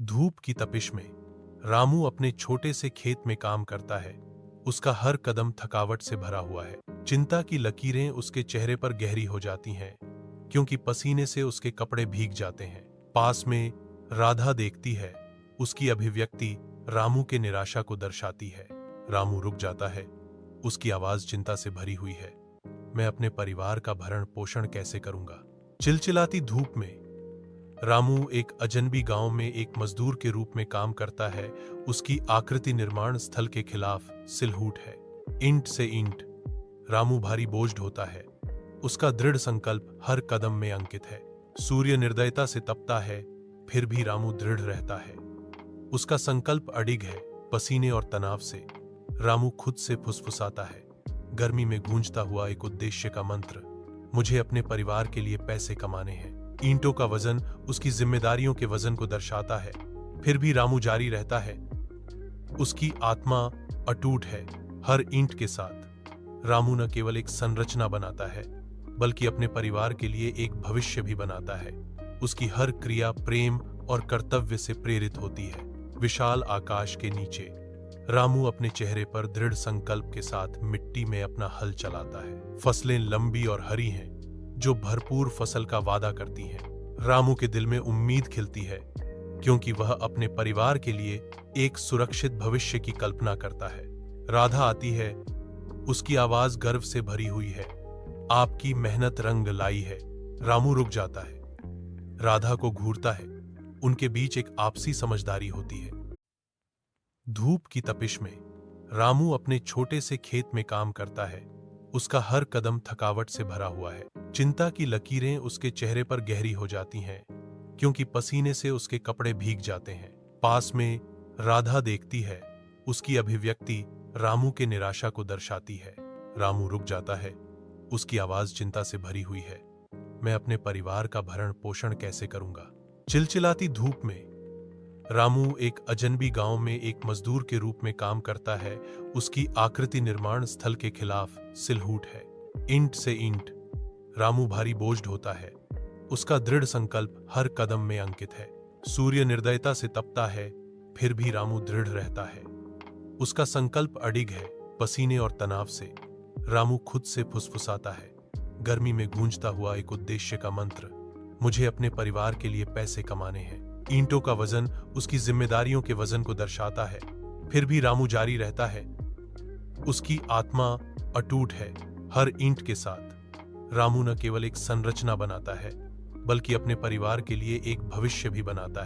धूप की तपिश में रामू अपने छोटे से खेत में काम करता है। उसका हर कदम थकावट से भरा हुआ है। चिंता की लकीरें उसके चेहरे पर गहरी हो जाती हैं, क्योंकि पसीने से उसके कपड़े भीग जाते हैं। पास में राधा देखती है। उसकी अभिव्यक्ति रामू के निराशा को दर्शाती है। रामू रुक जाता है। उसकी आवाज चिंता से भरी हुई है। मैं अपने परिवार का भरण पोषण कैसे करूंगा? चिलचिलाती धूप में रामू एक अजनबी गांव में एक मजदूर के रूप में काम करता है। उसकी आकृति निर्माण स्थल के खिलाफ सिलहूट है। ईंट से ईंट रामू भारी बोझ ढोता है। उसका दृढ़ संकल्प हर कदम में अंकित है। सूर्य निर्दयता से तपता है, फिर भी रामू दृढ़ रहता है। उसका संकल्प अडिग है। पसीने और तनाव से रामू खुद से फुसफुसाता है। गर्मी में गूंजता हुआ एक उद्देश्य का मंत्र, मुझे अपने परिवार के लिए पैसे कमाने हैं। ईंटों का वजन उसकी जिम्मेदारियों के वजन को दर्शाता है, फिर भी रामू जारी रहता है। उसकी आत्मा अटूट है। हर ईंट के साथ रामू न केवल एक संरचना बनाता है, बल्कि अपने परिवार के लिए एक भविष्य भी बनाता है। उसकी हर क्रिया प्रेम और कर्तव्य से प्रेरित होती है। विशाल आकाश के नीचे रामू अपने चेहरे पर दृढ़ संकल्प के साथ मिट्टी में अपना हल चलाता है। फसलें लंबी और हरी हैं, जो भरपूर फसल का वादा करती हैं। रामू के दिल में उम्मीद खिलती है, क्योंकि वह अपने परिवार के लिए एक सुरक्षित भविष्य की कल्पना करता है। राधा आती है। उसकी आवाज गर्व से भरी हुई है। आपकी मेहनत रंग लाई है। रामू रुक जाता है। राधा को घूरता है। उनके बीच एक आपसी समझदारी होती है। धूप की तपिश में रामू अपने छोटे से खेत में काम करता है। उसका हर कदम थकावट से भरा हुआ है। चिंता की लकीरें उसके चेहरे पर गहरी हो जाती हैं, क्योंकि पसीने से उसके कपड़े भीग जाते हैं। पास में राधा देखती है। उसकी अभिव्यक्ति रामू के निराशा को दर्शाती है। रामू रुक जाता है। उसकी आवाज चिंता से भरी हुई है। मैं अपने परिवार का भरण पोषण कैसे करूंगा? चिलचिलाती धूप में रामू एक अजनबी गांव में एक मजदूर के रूप में काम करता है। उसकी आकृति निर्माण स्थल के खिलाफ सिलहूट है। ईंट से ईंट रामू भारी बोझ ढोता है। उसका दृढ़ संकल्प हर कदम में अंकित है। सूर्य निर्दयता से तपता है, फिर भी रामू दृढ़ रहता है। उसका संकल्प अडिग है। पसीने और तनाव से रामू खुद से फुसफुसाता है। गर्मी में गूंजता हुआ एक उद्देश्य का मंत्र, मुझे अपने परिवार के लिए पैसे कमाने हैं। ईंटों का वजन उसकी जिम्मेदारियों के वजन को दर्शाता है, फिर भी रामू जारी रहता है। उसकी आत्मा अटूट है। हर ईंट के साथ रामू न केवल एक संरचना बनाता है, बल्कि अपने परिवार के लिए एक भविष्य भी बनाता है।